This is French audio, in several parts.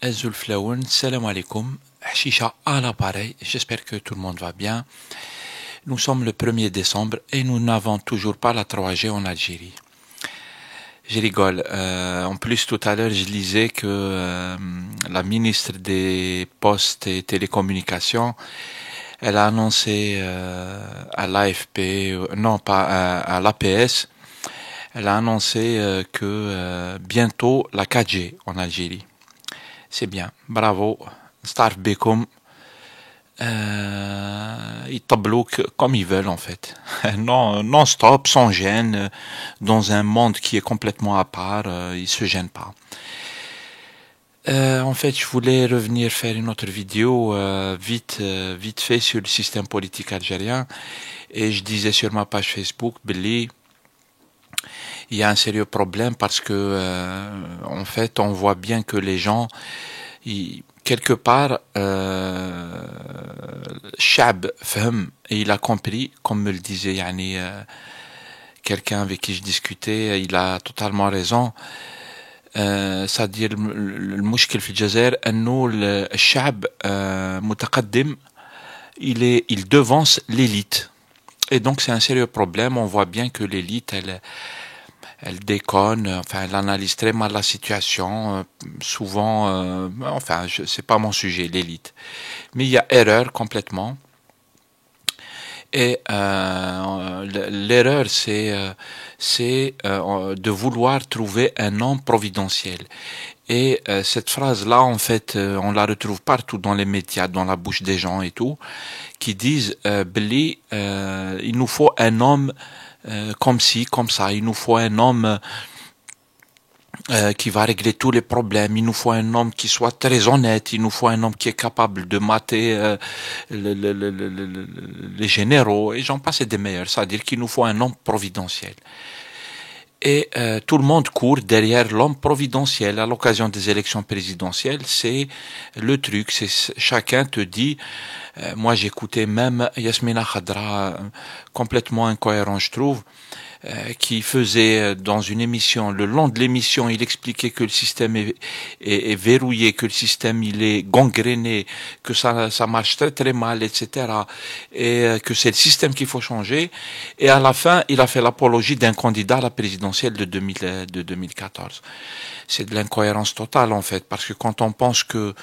Azul Flowen, salam alaikum, Hashisha à l'appareil, j'espère que tout le monde va bien. Nous sommes le 1er décembre et nous n'avons toujours pas la 3G en Algérie. Je rigole. En plus, tout à l'heure, je lisais que la ministre des Postes et Télécommunications, elle a annoncé à l'AFP, non pas à l'APS, elle a annoncé que bientôt la 4G en Algérie. C'est bien, bravo. Starf Bekum, ils tablouent comme ils veulent en fait. Non stop, sans gêne, dans un monde qui est complètement à part, ils se gênent pas. En fait, je voulais revenir faire une autre vidéo vite fait sur le système politique algérien. Et je disais sur ma page Facebook, Billy, il y a un sérieux problème parce que en fait, on voit bien que les gens, quelque part, Chab Fahm, et il a compris, comme me le disait yani, quelqu'un avec qui je discutais, il a totalement raison. C'est-à-dire المشكل في الجزائر انه الشعب متقدم, il devance l'élite. Et donc c'est un sérieux problème. On voit bien que l'élite, elle déconne, enfin elle analyse très mal la situation, souvent, enfin c'est pas mon sujet, l'élite. Mais il y a erreur complètement. Et l'erreur, c'est de vouloir trouver un homme providentiel. Et cette phrase-là, en fait, on la retrouve partout dans les médias, dans la bouche des gens et tout, qui disent Billy, il nous faut un homme comme ci, comme ça, il nous faut un homme qui va régler tous les problèmes, il nous faut un homme qui soit très honnête, il nous faut un homme qui est capable de mater les généraux, et j'en passe des meilleurs, c'est-à-dire qu'il nous faut un homme providentiel. Et tout le monde court derrière l'homme providentiel à l'occasion des élections présidentielles. C'est le truc, c'est chacun te dit. Moi, j'écoutais même Yasmina Khadra, complètement incohérent, je trouve, qui faisait dans une émission, le long de l'émission, il expliquait que le système est verrouillé, que le système il est gangréné, que ça marche très très mal, etc. Et que c'est le système qu'il faut changer. Et à la fin, il a fait l'apologie d'un candidat à la présidentielle de 2014. C'est de l'incohérence totale en fait, parce que quand on pense que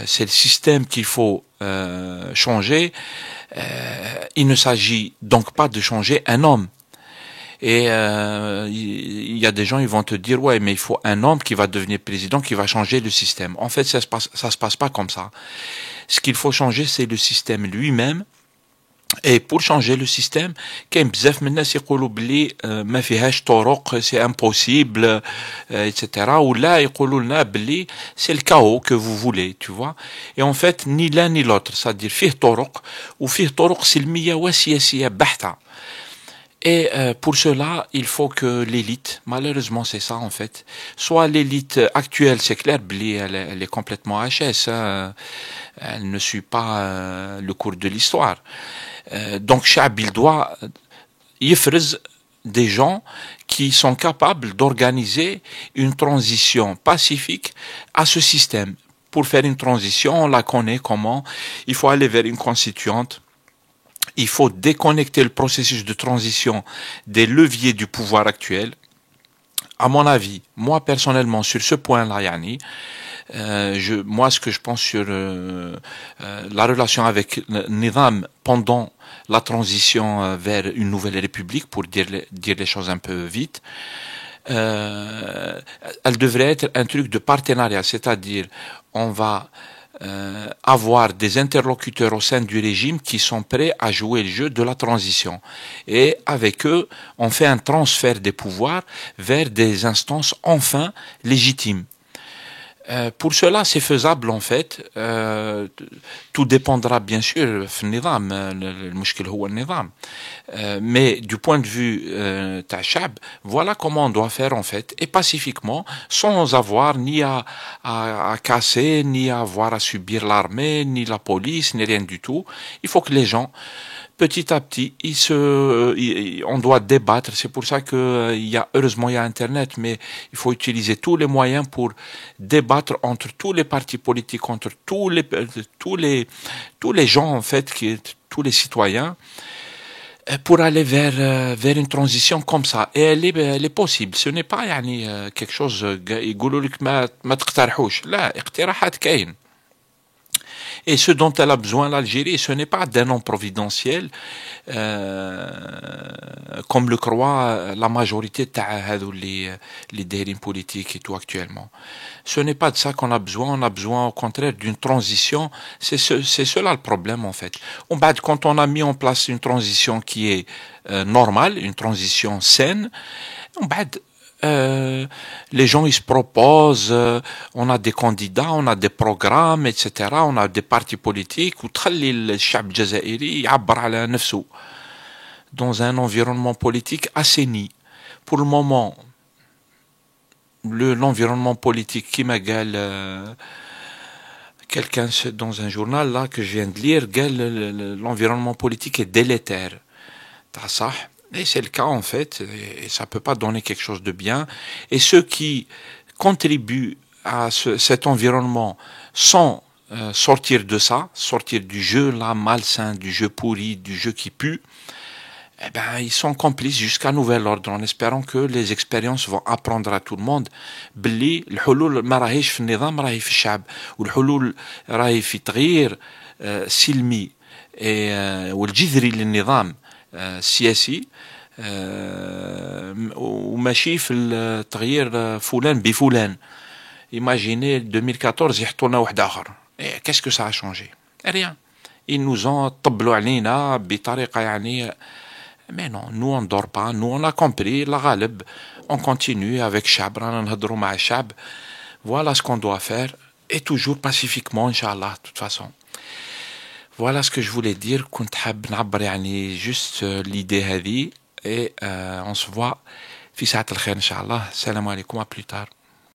c'est le système qu'il faut changer, il ne s'agit donc pas de changer un homme. Et il y a des gens, ils vont te dire ouais, mais il faut un homme qui va devenir président, qui va changer le système. En fait, ça se passe pas comme ça. Ce qu'il faut changer, c'est le système lui-même. Et pour changer le système, كاين بزاف من الناس يقولوا بلي ما فيهاش طرق, c'est impossible, etc. ou là يقولوا لنا بلي c'est le chaos que vous voulez, tu vois. Et en fait, ni l'un ni l'autre, c'est-à-dire فيه طرق وفيه طرق سلمية وسياسية بحتة. Et pour cela, il faut que l'élite, malheureusement c'est ça en fait, soit l'élite actuelle, c'est clair, elle est complètement HS, hein, elle ne suit pas le cours de l'histoire. Donc Chab, il doit yfrez des gens qui sont capables d'organiser une transition pacifique à ce système. Pour faire une transition, on la connaît comment, il faut aller vers une constituante. Il faut déconnecter le processus de transition des leviers du pouvoir actuel. À mon avis, moi personnellement, sur ce point-là, Yani, moi ce que je pense sur la relation avec le Nizam pendant la transition vers une nouvelle république, pour dire les choses un peu vite, elle devrait être un truc de partenariat, c'est-à-dire on va avoir des interlocuteurs au sein du régime qui sont prêts à jouer le jeu de la transition. Et avec eux, on fait un transfert des pouvoirs vers des instances enfin légitimes. Pour cela, c'est faisable en fait. Tout dépendra bien sûr في النظام. المشكل هو النظام. Mais du point de vue Tachab, voilà comment on doit faire en fait, et pacifiquement, sans avoir ni à casser, ni à avoir à subir l'armée, ni la police, ni rien du tout. Il faut que les gens petit à petit, on doit débattre. C'est pour ça que heureusement, il y a Internet, mais il faut utiliser tous les moyens pour débattre entre tous les partis politiques, entre tous les gens, en fait, tous les citoyens, pour aller vers une transition comme ça. Et elle est possible. Ce n'est pas quelque chose, يقولوا لك ما تقترحوش. لا، اقتراحات كاين. Et ce dont elle a besoin, l'Algérie, ce n'est pas d'un nom providentiel, comme le croit la majorité les dérives politiques et tout actuellement. Ce n'est pas de ça qu'on a besoin. On a besoin, au contraire, d'une transition. C'est cela le problème, en fait. Quand on a mis en place une transition qui est normale, une transition saine, les gens ils se proposent, on a des candidats, on a des programmes, etc. On a des partis politiques وتخلي الشعب الجزائري يعبر على نفسه dans un environnement politique assaini. Pour le moment, l'environnement politique qui m'a quelqu'un dans un journal là que je viens de lire, l'environnement politique est délétère. t'as ça. Et c'est le cas en fait, et ça peut pas donner quelque chose de bien. Et ceux qui contribuent à cet environnement sans sortir de ça, sortir du jeu là malsain, du jeu pourri, du jeu qui pue, eh ben ils sont complices jusqu'à nouvel ordre, en espérant que les expériences vont apprendre à tout le monde بلي الحلول ما راهيش في النظام، راهي في الشعب، والحلول راهي في تغيير سلمي والجذري للنظام السياسي، وماشي في التغيير فلان بفلان. Imaginez 2014 يحطوا لنا واحد اخر. Qu'est-ce que ça a changé? Rien. Ils nous ont طبلوا علينا بطريقه mais non, nous on dort pas, nous on a compris la غالب, on continue avec الشعب، رانا نهضروا مع الشعب. Voilà ce qu'on doit faire, et toujours pacifiquement inchallah de toute façon. Voilà ce que je voulais dire. كنت حاب نعبر juste l'idée هذه. Et on se voit في ساعة الخير إن شاء الله. السلام عليكم, à plus tard.